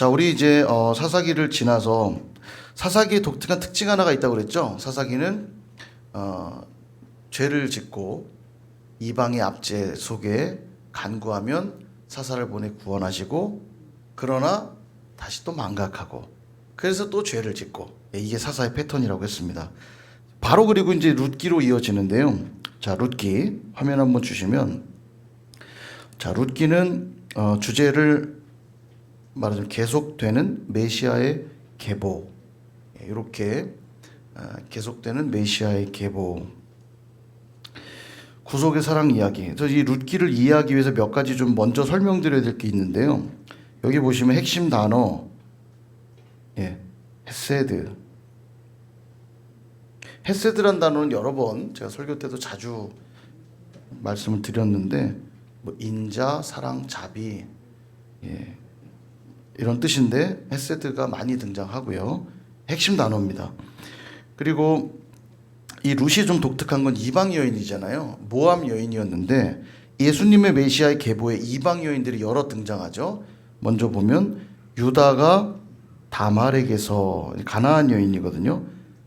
자, 우리 이제 사사기를 지나서 사사기의 독특한 특징 하나가 있다고 그랬죠. 사사기는 죄를 짓고 이방의 압제 속에 간구하면 사사를 보내 구원하시고, 그러나 다시 또 망각하고, 그래서 또 죄를 짓고, 이게 사사의 패턴이라고 했습니다. 바로 그리고 이제 룻기로 이어지는데요. 자, 룻기 화면 한번 주시면, 자, 룻기는 주제를 말하자면 계속되는 메시아의 계보, 이렇게 계속되는 메시아의 계보, 구속의 사랑 이야기. 그래서 이 룻기를 이해하기 위해서 몇 가지 좀 먼저 설명드려야 될 게 있는데요. 여기 보시면 핵심 단어, 헤세드. 헤세드란 단어는 여러 번 제가 설교 때도 자주 말씀을 드렸는데, 뭐 인자, 사랑, 자비, 이런 뜻인데 헤세드가 많이 등장하고요. 핵심 단어입니다. 그리고 이 룻이 좀 독특한 건 이방 여인이잖아요. 모함 여인이었는데 예수님의 메시아의 계보에 이방 여인들이 여러 등장하죠. 먼저 보면 유다가 다말에게서, 가나안 여인이거든요.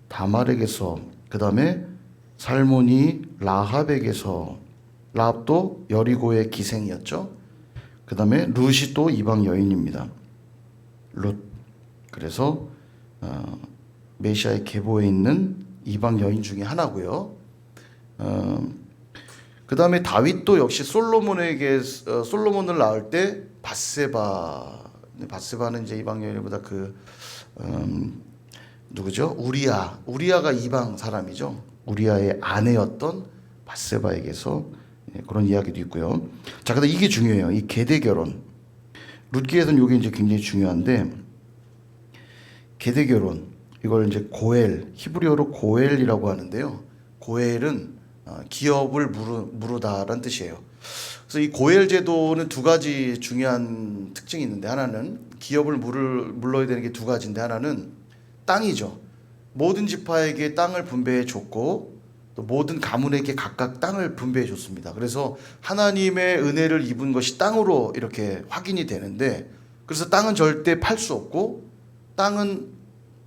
다말에게서, 그 다음에 살몬이 라합에게서, 라합도 여리고의 기생이었죠. 그 다음에 룻이 또 이방 여인입니다. 룻. 그래서 메시아의 계보에 있는 이방 여인 중에 하나고요. 그 다음에 다윗도 역시 솔로몬을 낳을 때 바세바는 이제 이방 여인보다 누구죠? 우리아가 이방 사람이죠. 우리아의 아내였던 바세바에게서, 그런 이야기도 있고요. 자, 근데 이게 중요해요. 이 계대 결혼. 룻기에서는 이게 이제 굉장히 중요한데, 계대 결혼, 이걸 이제 고엘, 히브리어로 고엘이라고 하는데요. 고엘은 기업을 무르다라는 뜻이에요. 그래서 이 고엘 제도는 두 가지 중요한 특징이 있는데, 하나는 기업을 물러야 되는 게 두 가지인데, 하나는 땅이죠. 모든 지파에게 땅을 분배해 줬고, 또 모든 가문에게 각각 땅을 분배해 줬습니다. 그래서 하나님의 은혜를 입은 것이 땅으로 이렇게 확인이 되는데, 그래서 땅은 절대 팔 수 없고 땅은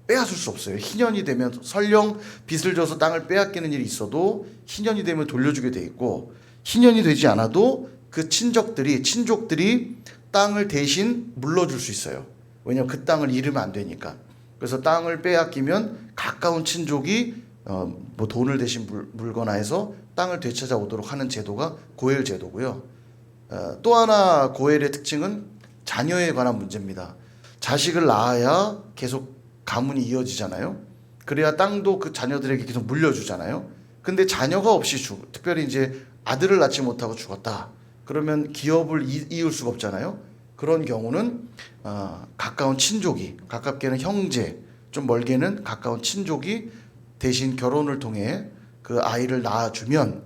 빼앗을 수 없어요. 희년이 되면 설령 빚을 져서 땅을 빼앗기는 일이 있어도 희년이 되면 돌려주게 돼 있고, 희년이 되지 않아도 그 친족들이 땅을 대신 물러줄 수 있어요. 왜냐하면 그 땅을 잃으면 안 되니까. 그래서 땅을 빼앗기면 가까운 친족이 뭐 돈을 대신 물거나 해서 땅을 되찾아오도록 하는 제도가 고엘 제도고요. 또 하나 고엘의 특징은 자녀에 관한 문제입니다. 자식을 낳아야 계속 가문이 이어지잖아요. 그래야 땅도 그 자녀들에게 계속 물려주잖아요. 근데 자녀가 없이 특별히 이제 아들을 낳지 못하고 죽었다. 그러면 기업을 이을 수가 없잖아요. 그런 경우는 가까운 친족이, 가깝게는 형제, 좀 멀게는 가까운 친족이 대신 결혼을 통해 그 아이를 낳아주면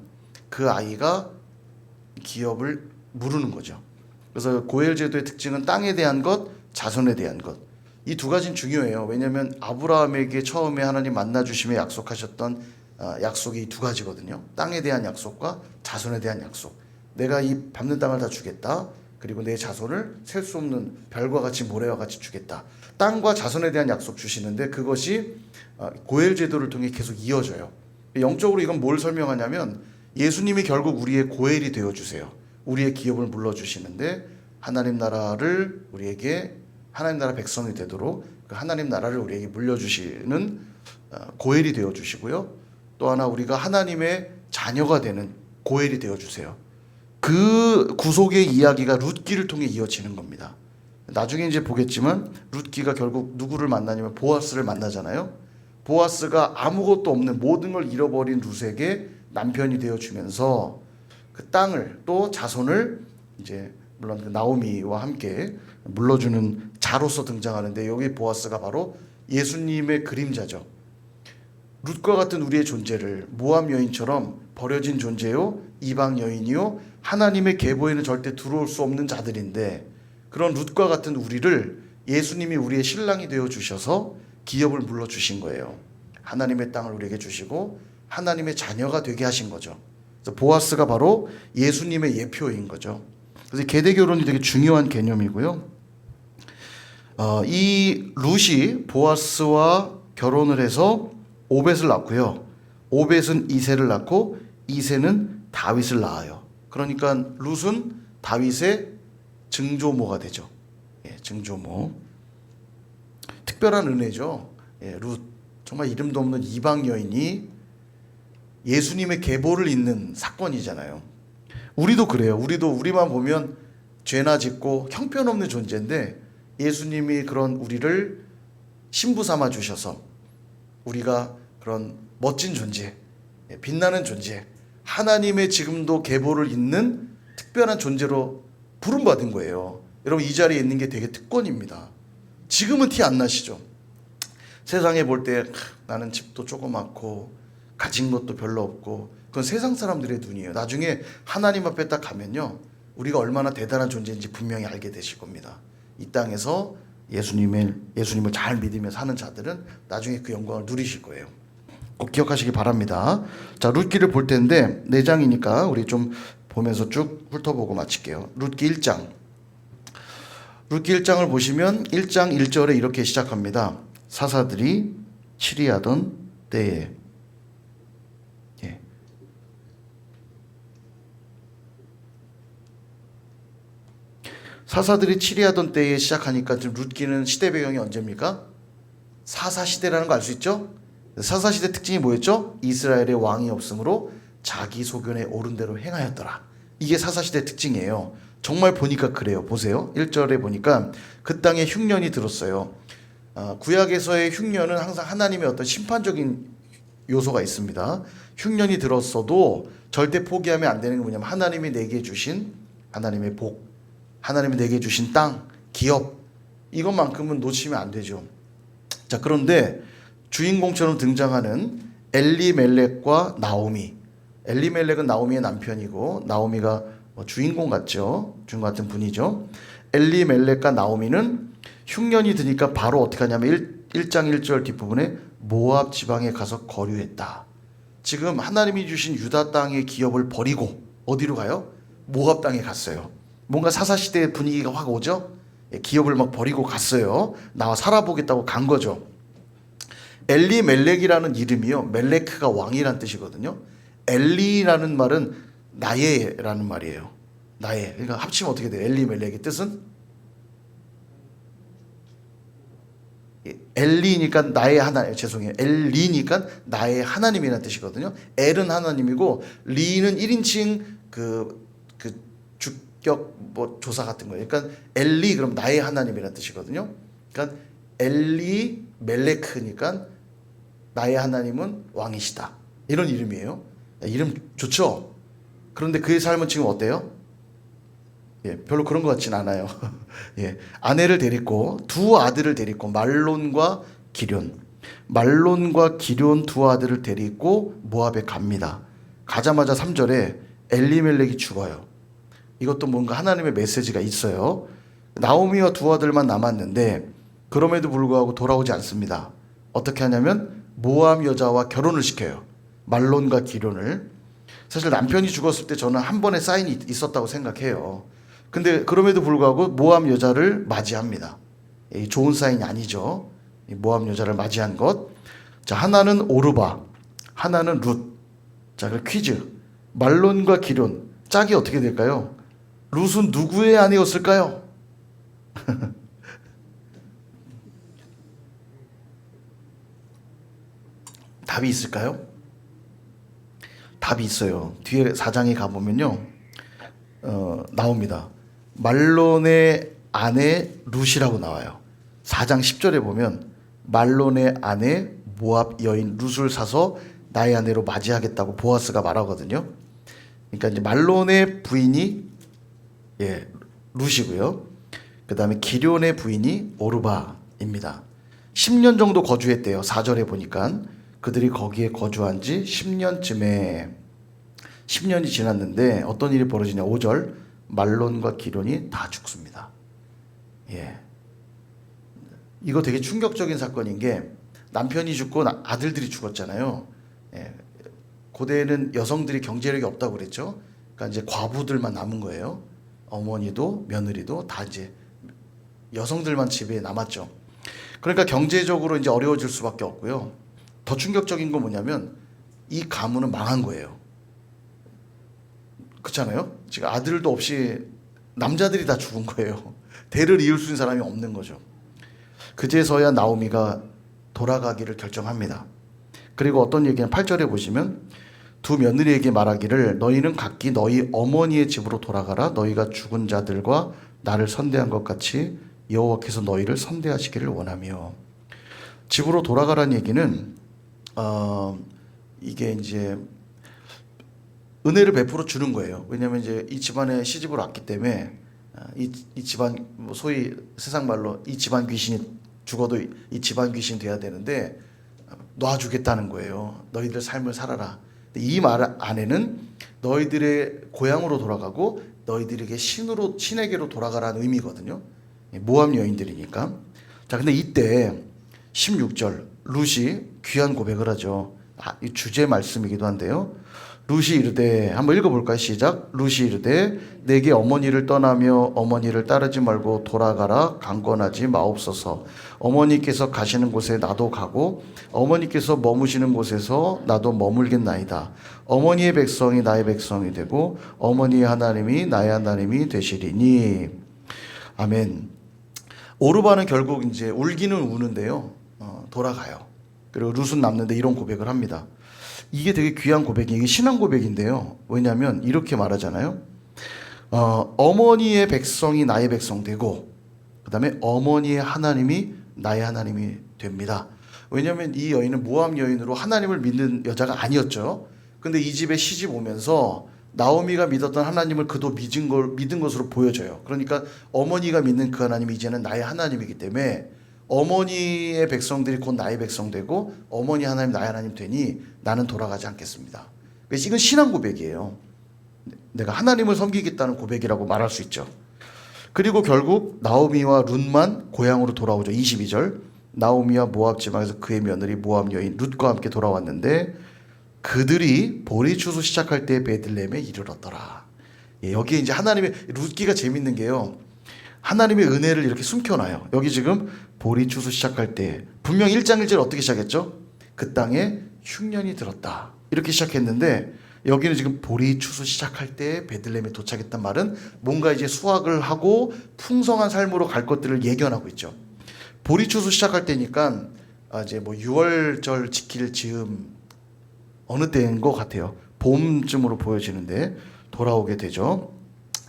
그 아이가 기업을 무르는 거죠. 그래서 고엘 제도의 특징은 땅에 대한 것, 자손에 대한 것. 이 두 가지는 중요해요. 왜냐하면 아브라함에게 처음에 하나님 만나주심에 약속하셨던 약속이 두 가지거든요. 땅에 대한 약속과 자손에 대한 약속. 내가 이 밟는 땅을 다 주겠다. 그리고 내 자손을 셀 수 없는 별과 같이 모래와 같이 주겠다. 땅과 자손에 대한 약속 주시는데, 그것이 고엘 제도를 통해 계속 이어져요. 영적으로 이건 뭘 설명하냐면, 예수님이 결국 우리의 고엘이 되어주세요. 우리의 기업을 물러주시는데, 하나님 나라를 우리에게, 하나님 나라 백성이 되도록 그 하나님 나라를 우리에게 물려주시는 고엘이 되어주시고요. 또 하나 우리가 하나님의 자녀가 되는 고엘이 되어주세요. 그 구속의 이야기가 룻기를 통해 이어지는 겁니다. 나중에 이제 보겠지만 룻기가 결국 누구를 만나냐면 보아스를 만나잖아요. 보아스가 아무것도 없는, 모든 걸 잃어버린 룻에게 남편이 되어주면서 그 땅을, 또 자손을 이제 물론 그 나오미와 함께 물러주는 자로서 등장하는데, 여기 보아스가 바로 예수님의 그림자죠. 룻과 같은 우리의 존재를 모함 여인처럼 버려진 존재요, 이방 여인이요, 하나님의 계보에는 절대 들어올 수 없는 자들인데, 그런 룻과 같은 우리를 예수님이 우리의 신랑이 되어 주셔서 기업을 물러 주신 거예요. 하나님의 땅을 우리에게 주시고 하나님의 자녀가 되게 하신 거죠. 그래서 보아스가 바로 예수님의 예표인 거죠. 그래서 계대 결혼이 되게 중요한 개념이고요. 이 룻이 보아스와 결혼을 해서 오벳을 낳고요. 오벳은 이새를 낳고 이새는 다윗을 낳아요. 그러니까 룻은 다윗의 증조모가 되죠. 예, 증조모. 특별한 은혜죠. 예, 룻. 정말 이름도 없는 이방 여인이 예수님의 계보를 잇는 사건이잖아요. 우리도 그래요. 우리도 우리만 보면 죄나 짓고 형편없는 존재인데 예수님이 그런 우리를 신부 삼아 주셔서 우리가 그런 멋진 존재, 빛나는 존재, 하나님의 지금도 계보를 잇는 특별한 존재로 부름받은 거예요. 여러분 이 자리에 있는 게 되게 특권입니다. 지금은 티 안 나시죠? 세상에 볼 때 나는 집도 조그맣고 가진 것도 별로 없고 그건 세상 사람들의 눈이에요. 나중에 하나님 앞에 딱 가면요. 우리가 얼마나 대단한 존재인지 분명히 알게 되실 겁니다. 이 땅에서 예수님을 잘 믿으며 사는 자들은 나중에 그 영광을 누리실 거예요. 꼭 기억하시기 바랍니다. 자, 룻기를 볼 텐데 4장이니까 우리 좀 보면서 쭉 훑어보고 마칠게요. 룻기 1장. 룻기 1장을 보시면 1장 1절에 이렇게 시작합니다. 사사들이 치리하던 때에. 예. 사사들이 치리하던 때에 시작하니까 지금 룻기는 시대 배경이 언제입니까? 사사시대라는 거 알 수 있죠? 사사시대 특징이 뭐였죠? 이스라엘의 왕이 없으므로 자기 소견에 옳은 대로 행하였더라. 이게 사사시대 특징이에요. 정말 보니까 그래요. 보세요. 1절에 보니까 그 땅에 흉년이 들었어요. 구약에서의 흉년은 항상 하나님의 어떤 심판적인 요소가 있습니다. 흉년이 들었어도 절대 포기하면 안 되는 게 뭐냐면 하나님이 내게 주신 하나님의 복, 하나님이 내게 주신 땅, 기업 이것만큼은 놓치면 안 되죠. 자, 그런데 주인공처럼 등장하는 엘리멜렉과 나오미. 엘리멜렉은 나오미의 남편이고 나오미가 주인공 같죠. 주인공 같은 분이죠. 엘리멜렉과 나오미는 흉년이 드니까 바로 어떻게 하냐면 1장 1절 뒷부분에 모압 지방에 가서 거류했다. 지금 하나님이 주신 유다 땅의 기업을 버리고 어디로 가요? 모압 땅에 갔어요. 뭔가 사사시대의 분위기가 확 오죠? 기업을 막 버리고 갔어요. 나와 살아보겠다고 간 거죠. 엘리멜렉이라는 이름이요. 멜레크가 왕이란 뜻이거든요. 엘리라는 말은 나예라는 말이에요. 나예. 그러니까 합치면 어떻게 돼요? 엘리멜렉의 뜻은? 엘리니까 나의 하나님, 죄송해요. 엘리니까 나의 하나님이라는 뜻이거든요. 엘은 하나님이고 리는 1인칭 그 주격 조사 같은 거예요. 그러니까 엘리 그럼 나의 하나님이라는 뜻이거든요. 그러니까 엘리 멜레크니까 나의 하나님은 왕이시다. 이런 이름이에요. 이름 좋죠? 그런데 그의 삶은 지금 어때요? 예, 별로 그런 것 같진 않아요. 예, 아내를 데리고 두 아들을 데리고 말론과 기럨 두 아들을 데리고 모압에 갑니다. 가자마자 3절에 엘리멜렉이 죽어요. 이것도 뭔가 하나님의 메시지가 있어요. 나오미와 두 아들만 남았는데 그럼에도 불구하고 돌아오지 않습니다. 어떻게 하냐면 모압 여자와 결혼을 시켜요. 말론과 기럨을. 사실 남편이 죽었을 때 저는 한 번의 사인이 있었다고 생각해요. 근데 그럼에도 불구하고 모압 여자를 맞이합니다. 좋은 사인이 아니죠. 모압 여자를 맞이한 것. 자, 하나는 오르바, 하나는 룻. 자, 그 퀴즈. 말론과 기럨. 짝이 어떻게 될까요? 룻은 누구의 아내였을까요? 답이 있을까요? 답이 있어요. 뒤에 4장에 가보면요. 나옵니다. 말론의 아내 룻이라고 나와요. 4장 10절에 보면 말론의 아내 모압 여인 룻을 사서 나의 아내로 맞이하겠다고 보아스가 말하거든요. 그러니까 이제 말론의 부인이 룻이고요. 그 다음에 기럨의 부인이 오르바입니다. 10년 정도 거주했대요. 4절에 보니까 그들이 거기에 거주한 지 10년쯤에 10년이 지났는데 어떤 일이 벌어지냐. 5절 말론과 기럨이 다 죽습니다. 예, 이거 되게 충격적인 사건인 게 남편이 죽고 아들들이 죽었잖아요. 예, 고대에는 여성들이 경제력이 없다고 그랬죠. 그러니까 이제 과부들만 남은 거예요. 어머니도 며느리도 다 이제 여성들만 집에 남았죠. 그러니까 경제적으로 이제 어려워질 수밖에 없고요. 더 충격적인 건 뭐냐면 이 가문은 망한 거예요. 그렇잖아요. 지금 아들도 없이 남자들이 다 죽은 거예요. 대를 이을 수 있는 사람이 없는 거죠. 그제서야 나오미가 돌아가기를 결정합니다. 그리고 어떤 얘기는 8절에 보시면 두 며느리에게 말하기를 너희는 각기 너희 어머니의 집으로 돌아가라. 너희가 죽은 자들과 나를 선대한 것 같이 여호와께서 너희를 선대하시기를 원하며. 집으로 돌아가라는 얘기는 이게 이제 은혜를 베풀어 주는 거예요. 왜냐하면 이제 이 집안에 시집을 왔기 때문에 이 집안 뭐 소위 세상 말로 이 집안 귀신이 죽어도 이 집안 귀신이 돼야 되는데 놔주겠다는 거예요. 너희들 삶을 살아라. 이 말 안에는 너희들의 고향으로 돌아가고 너희들에게 신에게로 돌아가라는 의미거든요. 모압 여인들이니까. 자, 근데 이때 16절 룻이 귀한 고백을 하죠. 이 주제 말씀이기도 한데요. 룻이 이르되, 한번 읽어볼까요? 시작. 룻이 이르되 내게 어머니를 떠나며 어머니를 따르지 말고 돌아가라. 강권하지 마옵소서. 어머니께서 가시는 곳에 나도 가고 어머니께서 머무시는 곳에서 나도 머물겠나이다. 어머니의 백성이 나의 백성이 되고 어머니의 하나님이 나의 하나님이 되시리니. 아멘. 오르바는 결국 이제 울기는 우는데요. 돌아가요. 그리고 룻은 남는데 이런 고백을 합니다. 이게 되게 귀한 고백이, 이게 신앙 고백인데요. 왜냐하면 이렇게 말하잖아요. 어머니의 백성이 나의 백성 되고, 그 다음에 어머니의 하나님이 나의 하나님이 됩니다. 왜냐하면 이 여인은 모압 여인으로 하나님을 믿는 여자가 아니었죠. 근데 이 집에 시집 오면서 나오미가 믿었던 하나님을 그도 믿은 것으로 보여져요. 그러니까 어머니가 믿는 그 하나님이 이제는 나의 하나님이기 때문에 어머니의 백성들이 곧 나의 백성 되고 어머니 하나님 나의 하나님 되니 나는 돌아가지 않겠습니다. 그래서 이건 신앙 고백이에요. 내가 하나님을 섬기겠다는 고백이라고 말할 수 있죠. 그리고 결국 나오미와 룻만 고향으로 돌아오죠. 22절 나오미와 모압 지방에서 그의 며느리 모압 여인 룻과 함께 돌아왔는데 그들이 보리 추수 시작할 때 베들레헴에 이르렀더라. 여기에 이제 하나님의 룻기가 재밌는 게요. 하나님의 은혜를 이렇게 숨겨놔요. 여기 지금 보리 추수 시작할 때 분명 1장 1절 어떻게 시작했죠? 그 땅에 흉년이 들었다. 이렇게 시작했는데 여기는 지금 보리 추수 시작할 때 베들레헴에 도착했단 말은 뭔가 이제 수확을 하고 풍성한 삶으로 갈 것들을 예견하고 있죠. 보리 추수 시작할 때니까 이제 뭐 6월절 지킬 즈음 어느 때인 것 같아요. 봄쯤으로 보여지는데 돌아오게 되죠.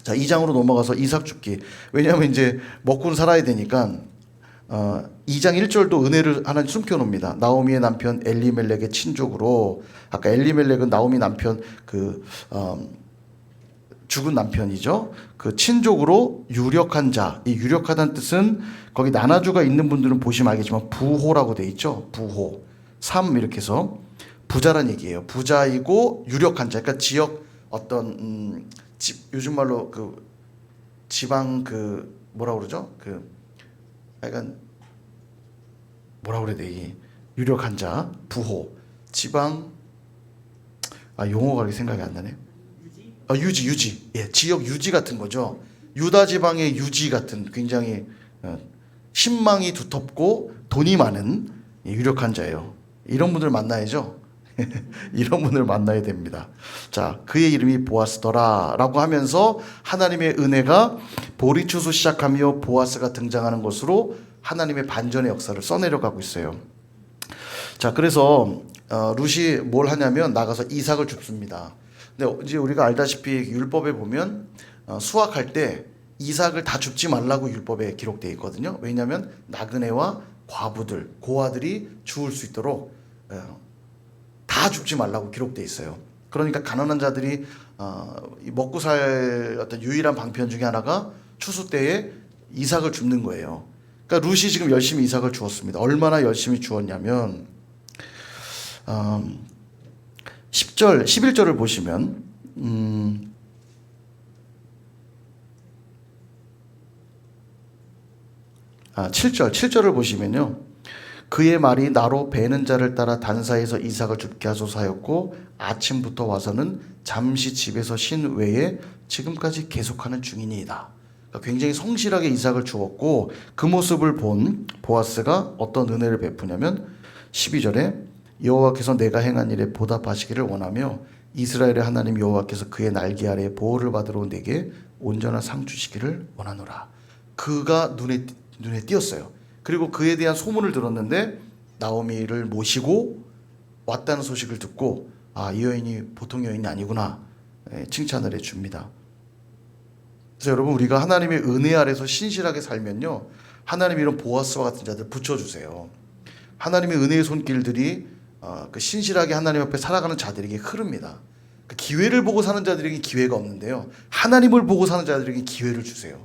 자, 2장으로 넘어가서 이삭 줍기. 왜냐하면 이제 먹고는 살아야 되니까 2장 1절도 은혜를 하나 숨겨놓습니다. 나오미의 남편 엘리멜렉의 친족으로. 아까 엘리멜렉은 나오미 남편 죽은 남편이죠. 그 친족으로 유력한 자. 이 유력하다는 뜻은 거기 나나주가 있는 분들은 보시면 알겠지만 부호라고 돼 있죠. 부호. 3 이렇게 해서 부자란 얘기예요. 부자이고 유력한 자. 그러니까 지역 어떤 요즘 말로 그 지방 뭐라 그러죠? 약간 뭐라 그래야 돼? 이 유력한 자, 부호, 지방 용어가 생각이 안 나네. 유지. 예, 지역 유지 같은 거죠. 유다 지방의 유지 같은 굉장히 신망이 두텁고 돈이 많은 유력한 자예요. 이런 분들 만나야죠. 이런 분을 만나야 됩니다. 자, 그의 이름이 보아스더라 라고 하면서 하나님의 은혜가 보리 추수 시작하며 보아스가 등장하는 것으로 하나님의 반전의 역사를 써내려가고 있어요. 자, 그래서 룻이 뭘 하냐면 나가서 이삭을 줍습니다. 근데 이제 우리가 알다시피 율법에 보면 수확할 때 이삭을 다 줍지 말라고 율법에 기록되어 있거든요. 왜냐하면 나그네와 과부들, 고아들이 죽을 수 있도록 다 죽지 말라고 기록되어 있어요. 그러니까 가난한 자들이 먹고 살 어떤 유일한 방편 중에 하나가 추수 때에 이삭을 줍는 거예요. 그러니까 룻이 지금 열심히 이삭을 주었습니다. 얼마나 열심히 주었냐면 10절, 11절을 보시면 7절을 보시면요. 그의 말이 나로 베는 자를 따라 단사에서 이삭을 줍게 하소서 하였고 아침부터 와서는 잠시 집에서 쉰 외에 지금까지 계속하는 중이니이다. 그러니까 굉장히 성실하게 이삭을 주었고 그 모습을 본 보아스가 어떤 은혜를 베푸냐면 12절에 여호와께서 내가 행한 일에 보답하시기를 원하며 이스라엘의 하나님 여호와께서 그의 날개 아래 보호를 받으러 내게 온전한 상 주시기를 원하노라. 그가 눈에 띄었어요. 그리고 그에 대한 소문을 들었는데 나오미를 모시고 왔다는 소식을 듣고 이 여인이 보통 여인이 아니구나 칭찬을 해줍니다. 그래서 여러분 우리가 하나님의 은혜 아래서 신실하게 살면요 하나님이 이런 보아스와 같은 자들 붙여주세요. 하나님의 은혜의 손길들이 그 신실하게 하나님 앞에 살아가는 자들에게 흐릅니다. 그 기회를 보고 사는 자들에게 기회가 없는데요 하나님을 보고 사는 자들에게 기회를 주세요.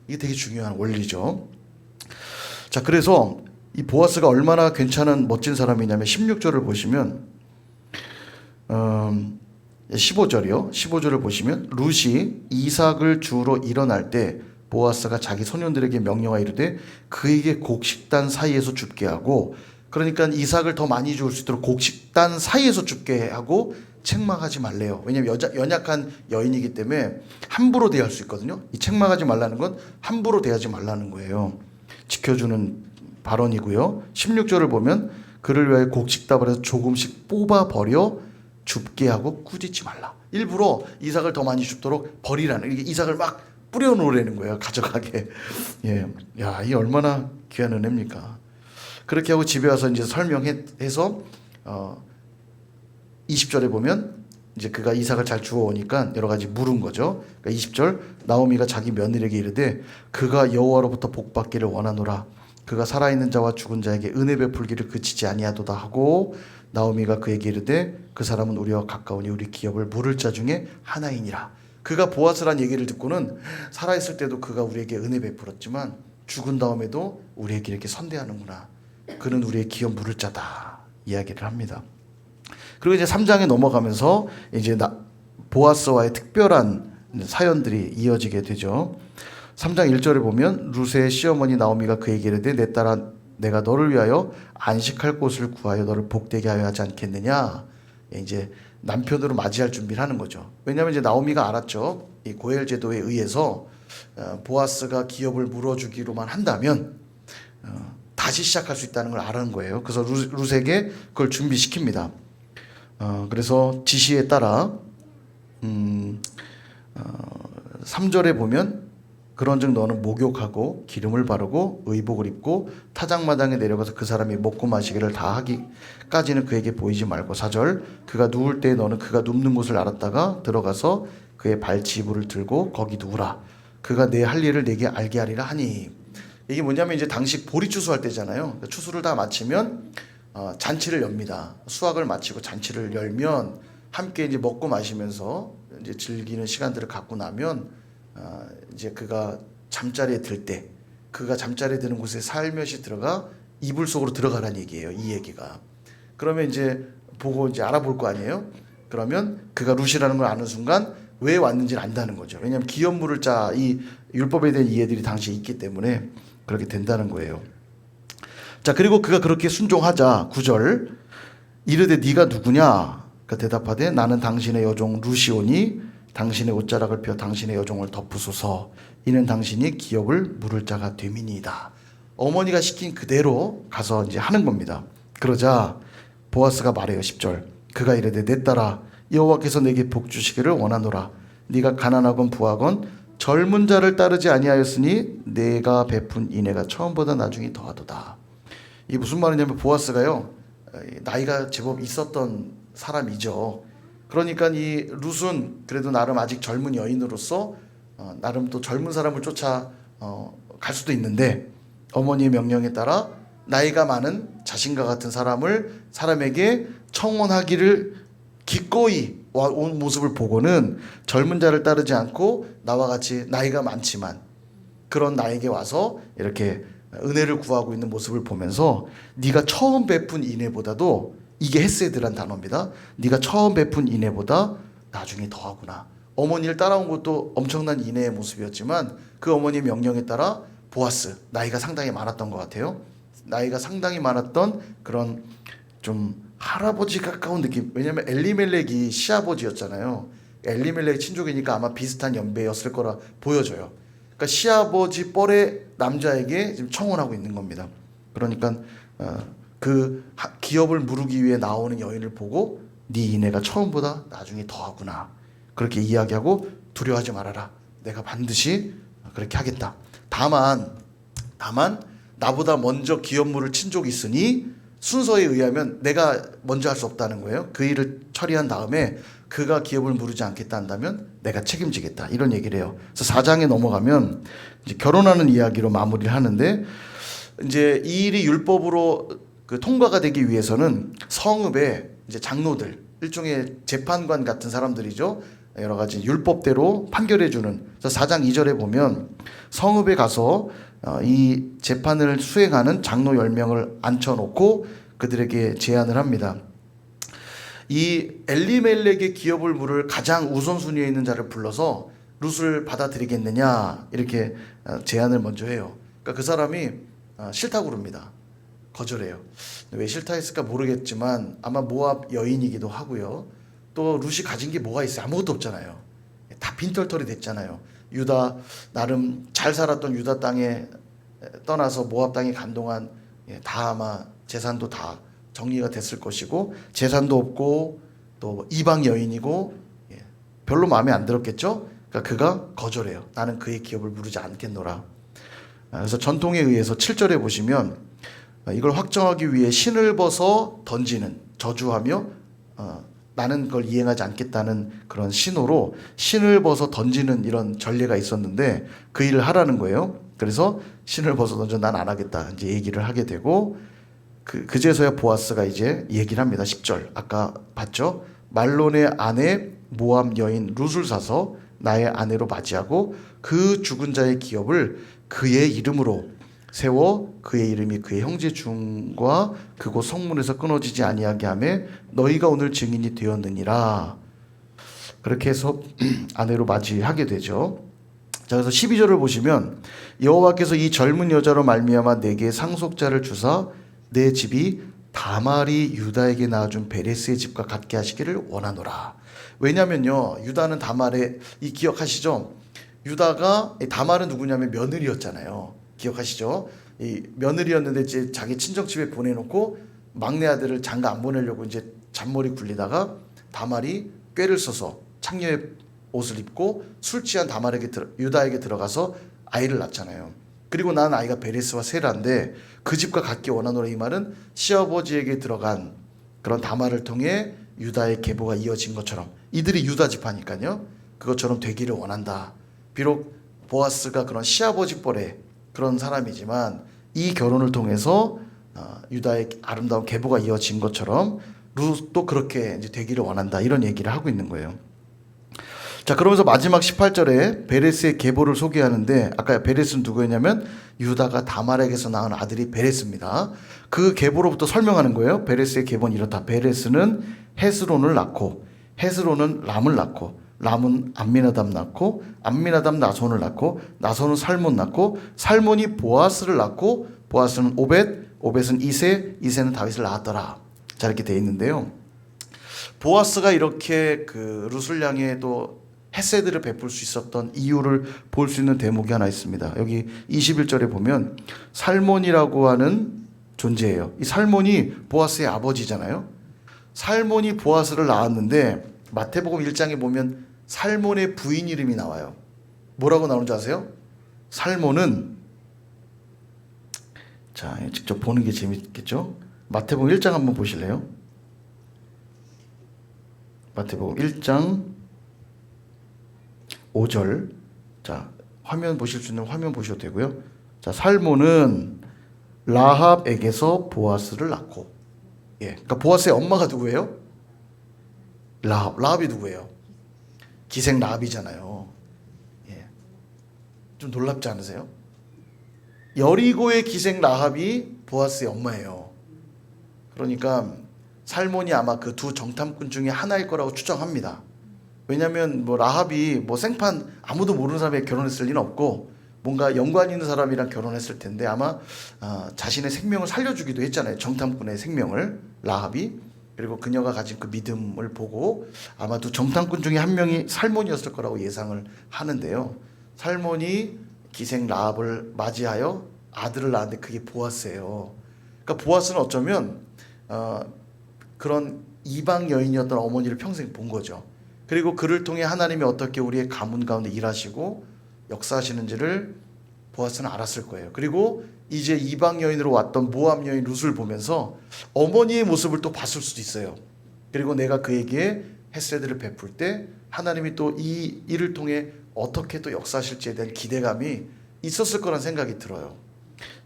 이게 되게 중요한 원리죠. 자, 그래서 이 보아스가 얼마나 괜찮은 멋진 사람이냐면 16절을 보시면 15절이요. 15절을 보시면 룻이 이삭을 주우러 일어날 때 보아스가 자기 소년들에게 명령하여 이르되 그에게 곡식단 사이에서 줍게 하고, 그러니까 이삭을 더 많이 주울 수 있도록 곡식단 사이에서 줍게 하고 책망하지 말래요. 왜냐하면 연약한 여인이기 때문에 함부로 대할 수 있거든요. 이 책망하지 말라는 건 함부로 대하지 말라는 거예요. 지켜주는 발언이고요. 16절을 보면 그를 위하여 곡식다발에서 조금씩 뽑아 버려 줍게 하고 꾸짖지 말라. 일부러 이삭을 더 많이 줍도록 버리라는, 이게 이삭을 막 뿌려놓으라는 거예요. 가져가게. 예, 야, 이 얼마나 귀한 은혜입니까? 그렇게 하고 집에 와서 이제 설명해서 20절에 보면 이제 그가 이삭을 잘 주워오니까 여러 가지 물은 거죠. 그러니까 20절 나오미가 자기 며느리에게 이르되 그가 여호와로부터 복받기를 원하노라. 그가 살아있는 자와 죽은 자에게 은혜 베풀기를 그치지 아니하도다 하고, 나오미가 그에게 이르되 그 사람은 우리와 가까우니 우리 기업을 물을 자 중에 하나이니라. 그가 보아스란 얘기를 듣고는 살아있을 때도 그가 우리에게 은혜 베풀었지만 죽은 다음에도 우리에게 이렇게 선대하는구나. 그는 우리의 기업 물을 자다 이야기를 합니다. 그리고 이제 3장에 넘어가면서 이제 보아스와의 특별한 사연들이 이어지게 되죠. 3장 1절에 보면 룻의 시어머니 나오미가 그에게 이르되 내 딸아 내가 너를 위하여 안식할 곳을 구하여 너를 복되게 하여 하지 않겠느냐. 이제 남편으로 맞이할 준비를 하는 거죠. 왜냐하면 이제 나오미가 알았죠. 이 고엘 제도에 의해서 보아스가 기업을 물어주기로만 한다면 다시 시작할 수 있다는 걸 아는 거예요. 그래서 룻에게 그걸 준비시킵니다. 그래서 지시에 따라 3절에 보면 그런즉 너는 목욕하고 기름을 바르고 의복을 입고 타작마당에 내려가서 그 사람이 먹고 마시기를 다 하기까지는 그에게 보이지 말고, 4절 그가 누울 때 너는 그가 눕는 곳을 알았다가 들어가서 그의 발치부를 들고 거기 누우라. 그가 내 할 일을 내게 알게 하리라 하니. 이게 뭐냐면 이제 당시 보리 추수할 때잖아요. 추수를 다 마치면 잔치를 엽니다. 수확을 마치고 잔치를 열면 함께 이제 먹고 마시면서 이제 즐기는 시간들을 갖고 나면 이제 그가 잠자리에 들 때, 그가 잠자리에 드는 곳에 살며시 들어가 이불 속으로 들어가라는 얘기예요. 이 얘기가. 그러면 이제 보고 이제 알아볼 거 아니에요. 그러면 그가 룻이라는 걸 아는 순간 왜 왔는지를 안다는 거죠. 왜냐하면 기업 물을 자, 이 율법에 대한 이해들이 당시에 있기 때문에 그렇게 된다는 거예요. 자, 그리고 그가 그렇게 순종하자 9절 이르되 네가 누구냐? 그가 대답하되 나는 당신의 여종 룻이오니 당신의 옷자락을 펴 당신의 여종을 덮으소서. 이는 당신이 기업을 물을 자가 됨이니이다. 어머니가 시킨 그대로 가서 이제 하는 겁니다. 그러자 보아스가 말해요. 10절 그가 이르되 내 딸아 여호와께서 내게 복 주시기를 원하노라. 네가 가난하건 부하건 젊은 자를 따르지 아니하였으니 내가 베푼 인애가 처음보다 나중에 더하도다. 이게 무슨 말이냐면 보아스가요 나이가 제법 있었던 사람이죠. 그러니까 이 룻은 그래도 나름 아직 젊은 여인으로서 나름 또 젊은 사람을 쫓아 갈 수도 있는데 어머니의 명령에 따라 나이가 많은 자신과 같은 사람에게 청혼하기를 기꺼이 온 모습을 보고는 젊은 자를 따르지 않고 나와 같이 나이가 많지만 그런 나에게 와서 이렇게 은혜를 구하고 있는 모습을 보면서 네가 처음 베푼 인애보다도, 이게 헤세드란 단어입니다. 네가 처음 베푼 인애보다 나중에 더하구나. 어머니를 따라온 것도 엄청난 인애의 모습이었지만 그 어머니의 명령에 따라 보아스, 나이가 상당히 많았던 것 같아요. 나이가 상당히 많았던 그런 좀 할아버지 가까운 느낌. 왜냐하면 엘리멜렉이 시아버지였잖아요. 엘리멜렉 친족이니까 아마 비슷한 연배였을 거라 보여져요. 그러니까 시아버지 뻘의 남자에게 지금 청혼하고 있는 겁니다. 그러니까 그 기업을 무르기 위해 나오는 여인을 보고 네 이내가 처음보다 나중에 더하구나. 그렇게 이야기하고 두려워하지 말아라. 내가 반드시 그렇게 하겠다. 다만 나보다 먼저 기업물을 친 적이 있으니 순서에 의하면 내가 먼저 할 수 없다는 거예요. 그 일을 처리한 다음에 그가 기업을 무르지 않겠다 한다면 내가 책임지겠다. 이런 얘기를 해요. 그래서 4장에 넘어가면 이제 결혼하는 이야기로 마무리를 하는데 이제 이 일이 율법으로 그 통과가 되기 위해서는 성읍에 이제 장로들, 일종의 재판관 같은 사람들이죠. 여러 가지 율법대로 판결해 주는. 그래서 4장 2절에 보면 성읍에 가서 이 재판을 수행하는 장로 10명을 앉혀놓고 그들에게 제안을 합니다. 이 엘리멜렉의 기업을 물을 가장 우선순위에 있는 자를 불러서 룻을 받아들이겠느냐 이렇게 제안을 먼저 해요. 그러니까 그 사람이 싫다고 그럽니다. 거절해요. 왜 싫다 했을까 모르겠지만 아마 모압 여인이기도 하고요. 또 룻이 가진 게 뭐가 있어요? 아무것도 없잖아요. 다 빈털털이 됐잖아요. 유다 나름 잘 살았던 유다 땅에 떠나서 모압 땅에 간 동안 다 아마 재산도 다 정리가 됐을 것이고 재산도 없고 또 이방 여인이고 별로 마음에 안 들었겠죠. 그러니까 그가 거절해요. 나는 그의 기업을 무르지 않겠노라. 그래서 전통에 의해서 7절에 보시면 이걸 확정하기 위해 신을 벗어 던지는 저주하며 나는 그걸 이행하지 않겠다는 그런 신호로 신을 벗어 던지는 이런 전례가 있었는데 그 일을 하라는 거예요. 그래서 신을 벗어 던져 난 안 하겠다 이제 얘기를 하게 되고 그제서야 보아스가 이제 얘기를 합니다. 10절 아까 봤죠? 말론의 아내 모압 여인 룻을 사서 나의 아내로 맞이하고 그 죽은 자의 기업을 그의 이름으로 세워 그의 이름이 그의 형제 중과 그곳 성문에서 끊어지지 아니하게 하며 너희가 오늘 증인이 되었느니라. 그렇게 해서 아내로 맞이하게 되죠. 자, 그래서 12절을 보시면 여호와께서 이 젊은 여자로 말미암아 내게 상속자를 주사 내 집이 다말이 유다에게 낳아준 베레스의 집과 같게 하시기를 원하노라. 왜냐면요 유다는 다말의 이 기억하시죠? 유다가 다말은 누구냐면 며느리였잖아요. 기억하시죠? 이 며느리였는데 이제 자기 친정 집에 보내놓고 막내 아들을 장가 안 보내려고 이제 잔머리 굴리다가 다말이 꾀를 써서 창녀의 옷을 입고 술 취한 유다에게 들어가서 아이를 낳잖아요. 그리고 난 아이가 베레스와 세라인데 그 집과 같게 원하노라. 이 말은 시아버지에게 들어간 그런 다말을 통해 유다의 계보가 이어진 것처럼 이들이 유다 지파니까요. 그것처럼 되기를 원한다. 비록 보아스가 그런 시아버지 뻘의 그런 사람이지만 이 결혼을 통해서 유다의 아름다운 계보가 이어진 것처럼 룻도 그렇게 이제 되기를 원한다. 이런 얘기를 하고 있는 거예요. 자, 그러면서 마지막 18절에 베레스의 계보를 소개하는데 아까 베레스는 누구였냐면 유다가 다말에게서 낳은 아들이 베레스입니다. 그 계보로부터 설명하는 거예요. 베레스의 계보는 이렇다. 베레스는 헤스론을 낳고 헤스론은 람을 낳고 람은 암미나답 낳고 암미나답 나손을 낳고 나손은 살몬 낳고 살몬이 보아스를 낳고 보아스는 오벳은 이세는 다윗을 낳았더라. 자, 이렇게 돼 있는데요. 보아스가 이렇게 그 룻을 향해 또 헤세드를 베풀 수 있었던 이유를 볼 수 있는 대목이 하나 있습니다. 여기 21절에 보면 살몬이라고 하는 존재예요. 이 살몬이 보아스의 아버지잖아요. 살몬이 보아스를 낳았는데 마태복음 1장에 보면 살몬의 부인 이름이 나와요. 뭐라고 나오는지 아세요? 살몬은 자, 직접 보는 게 재밌겠죠? 마태복음 1장 한번 보실래요? 마태복음 1장 5절. 자, 화면 보실 수 있는 화면 보셔도 되고요. 자, 살몬은 라합에게서 보아스를 낳고, 그러니까 보아스의 엄마가 누구예요? 라합이 누구예요? 기생 라합이잖아요. 좀 놀랍지 않으세요? 여리고의 기생 라합이 보아스의 엄마예요. 그러니까 살몬이 아마 그 두 정탐꾼 중에 하나일 거라고 추정합니다. 왜냐하면 뭐 라합이 뭐 생판 아무도 모르는 사람에게 결혼했을 리는 없고 뭔가 연관 있는 사람이랑 결혼했을 텐데 아마 자신의 생명을 살려주기도 했잖아요. 정탐꾼의 생명을 라합이. 그리고 그녀가 가진 그 믿음을 보고 아마도 정탐꾼 중에 한 명이 살몬이었을 거라고 예상을 하는데요. 살몬이 기생 라합을 맞이하여 아들을 낳았는데 그게 보아스예요. 그러니까 보아스는 어쩌면 그런 이방 여인이었던 어머니를 평생 본 거죠. 그리고 그를 통해 하나님이 어떻게 우리의 가문 가운데 일하시고 역사하시는지를 보아스는 알았을 거예요. 그리고 이제 이방 여인으로 왔던 모압 여인 룻을 보면서 어머니의 모습을 또 봤을 수도 있어요. 그리고 내가 그에게 헤세드를 베풀 때 하나님이 또 이 일을 통해 어떻게 또 역사하실지에 대한 기대감이 있었을 거란 생각이 들어요.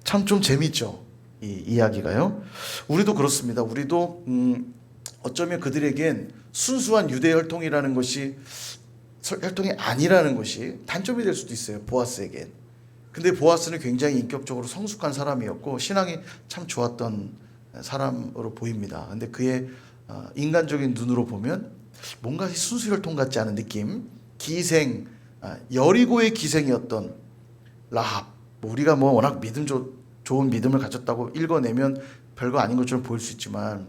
참 좀 재밌죠, 이 이야기가요. 우리도 그렇습니다. 우리도 어쩌면 그들에겐 순수한 유대 혈통이라는 것이 혈통이 아니라는 것이 단점이 될 수도 있어요, 보아스에겐. 근데 보아스는 굉장히 인격적으로 성숙한 사람이었고 신앙이 참 좋았던 사람으로 보입니다. 근데 그의 인간적인 눈으로 보면 뭔가 순수 혈통 같지 않은 느낌. 기생, 여리고의 기생이었던 라합. 우리가 뭐 워낙 좋은 믿음을 가졌다고 읽어내면 별거 아닌 것처럼 보일 수 있지만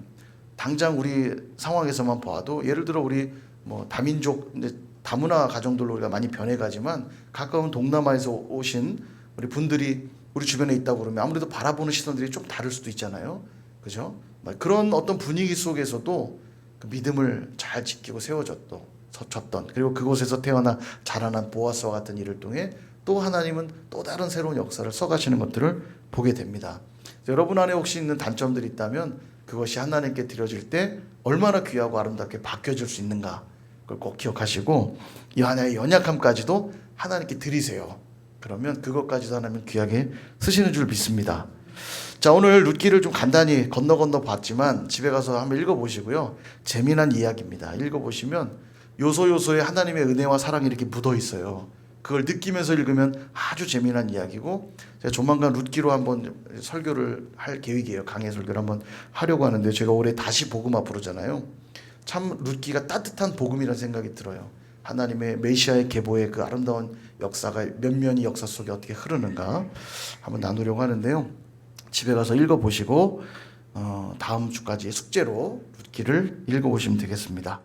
당장 우리 상황에서만 봐도 예를 들어 우리 뭐 다민족 다문화 가정들로 우리가 많이 변해가지만 가까운 동남아에서 오신 우리 분들이 우리 주변에 있다고 그러면 아무래도 바라보는 시선들이 좀 다를 수도 있잖아요. 그죠? 그런 어떤 분위기 속에서도 그 믿음을 잘 지키고 세워졌던 그리고 그곳에서 태어나 자라난 보아스와 같은 일을 통해 또 하나님은 또 다른 새로운 역사를 써가시는 것들을 보게 됩니다. 여러분 안에 혹시 있는 단점들이 있다면 그것이 하나님께 드려질 때 얼마나 귀하고 아름답게 바뀌어질 수 있는가 그걸 꼭 기억하시고 이 하나의 연약함까지도 하나님께 드리세요. 그러면 그것까지도 하나님 귀하게 쓰시는 줄 믿습니다. 자, 오늘 룻기를 좀 간단히 건너 봤지만 집에 가서 한번 읽어보시고요. 재미난 이야기입니다. 읽어보시면 요소요소에 하나님의 은혜와 사랑이 이렇게 묻어 있어요. 그걸 느끼면서 읽으면 아주 재미난 이야기고 제가 조만간 룻기로 한번 설교를 할 계획이에요. 강해 설교를 한번 하려고 하는데 제가 올해 다시 복음화 부르잖아요. 참 룻기가 따뜻한 복음이라는 생각이 들어요. 하나님의 메시아의 계보의 그 아름다운 역사가 면면이 역사 속에 어떻게 흐르는가 한번 나누려고 하는데요. 집에 가서 읽어보시고 다음 주까지 숙제로 룻기를 읽어보시면 되겠습니다.